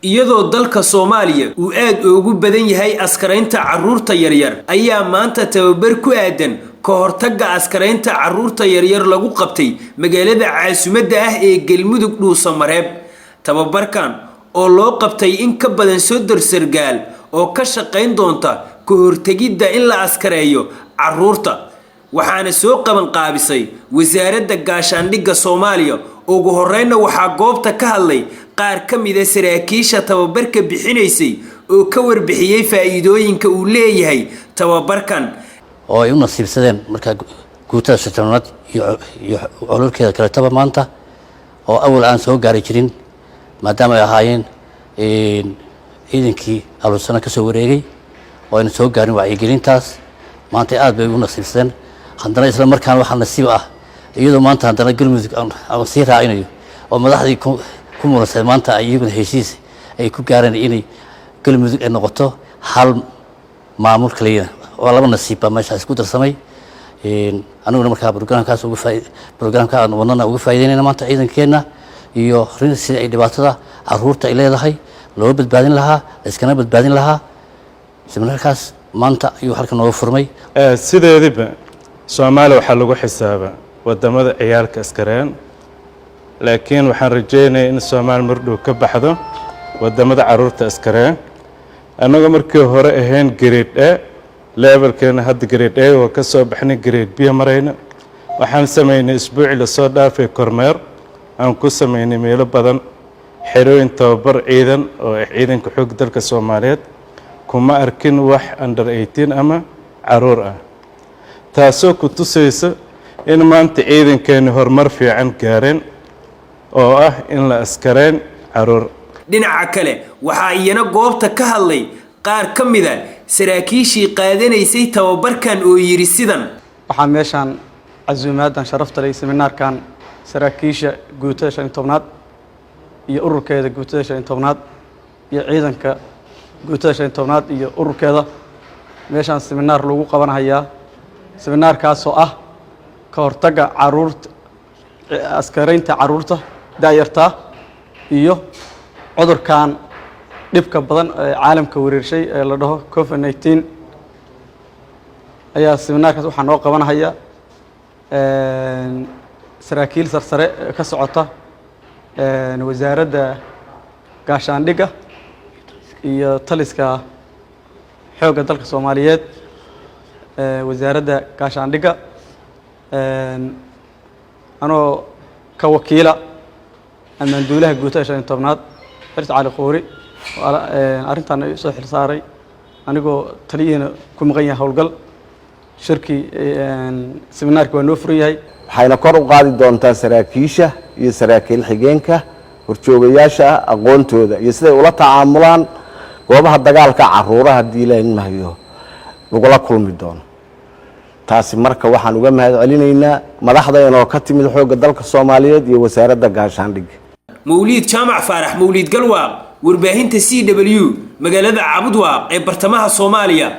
iyadoo dalka Soomaaliya uu aad ugu badan yahay askaraynta carruurta yaryar ayaa maanta tababar ku aadan ka hortagga askaraynta carruurta yaryar lagu qabtay magaalada caasimadda ah ee Galmudug Dhuusamareeb. Tababarkan oo loo qabtay in ka badan 30 sargaal oo ka shaqayn doonta ka hortagidda in la askareeyo carruurta waxaana soo qaban qaabisay wasaaradda gaashaandhigga Soomaaliya. ugu horreynna waxaa goobta ka hadlay qaar ka mid ah saraakiisha tababarka bixinaysay oo ka warbixiyay faa'iidooyinka uu leeyahay tababarkan oo ay u nasiibsadeen marka guutada shaqaynad iyo ololkeeda kala taba maanta oo awal aan soo gaari jirin maadaama ay ahaayeen ciidankii alusana ka soo wareegay oo aan soo gaarin wacyigelintaas maanta aad bay u nasiibsadeen haddana isla markaan waxa nasiib ah iyadoo maanta haddana Galmudug aan sii raacinayo oo madaxdii ku muransan maanta ayaguna heshiis ay ku gaareen inay Galmudug ay noqoto hal maamul kaliya oo laba nasiib ba meesha isku darsamay aniguna markaa barnaamijka aan wadnana uga faa'iideynayna maanta ciidankeena iyo rinsi ay dhibaatada carruurta ay leedahay loo badbaadin lahaa iskana badbaadin lahaa siminaarkaas maanta ayuu halkan nooga furmay sideediba Soomaaliya waxa lagu xisaabaa wadamada ciyaalka askareen laakiin waxaan rajaynayaa in Soomaaliya mardhow ka baxdo wadamada carruurta askareen anaga markii hore ahayn grade A levelkeena hadda grade A oo ka soo baxnay grade B marayna waxaan sameeynay isbuuci la soo dhaafay kormeer aan ku sameeynay meelo badan xirooyin tababar ciidan oo ciidanka xoog dalka Soomaaliyeed kuma arkin wax under 18 ama carruur ah taasoo ku tusaysa in maanta ciidankeena horumar fiican gaareen oo ah in la askareen carruur. dhinaca kale waxa iyana goobta ka hadlay qaar ka mid ah saraakiishii qaadanaysay tababarkan oo yiri sidan waxaan meeshan casuumaadan sharafta leh seminaarkan saraakiisha guutada 15aad iyo ururkeeda guutada 15aad iyo ciidanka guutada 15aad iyo ururkeeda meeshan seminar lagu qabanayaa seminaarkaas oo ah ka hortagga carruurta askaraynta carruurta daayarta iyo cudurkan dhibka badan ee caalamka wareershay ee la dhaho COVID-19 ayaa seminaarkaas waxa noo qabanaya saraakiil sarsare ka socota wasaaradda gaashaandhigga iyo taliska xoogga dalka Soomaaliyeed wasaaradda gaashaandhigga anoo ka wakiila ammaanduulaha guutada 15aad Xirsi Cali Qoori arintan ay soo xilsaaray anigoo taliyana ku maqan yahay howlgal shirki seminaarka waa noo furan yahay waxayna kor u qaadi doontaa saraakiisha iyo saraakiil xigeenka horjoogayaasha aqoontooda iyo siday ula tacaamulaan goobaha dagaalka carruuraha diilaan mahayo lagula kulmi doono taasi marka waxaan uga mahad celinaynaa madaxdeena oo ka timid xoogga dalka Soomaaliyeed iyo wasaaradda gaashaandhigga. Mawlid Jaamac Faarax Mawlid Galwaaq warbaahinta CW magaalada Cabudwaaq ee bartamaha Soomaaliya.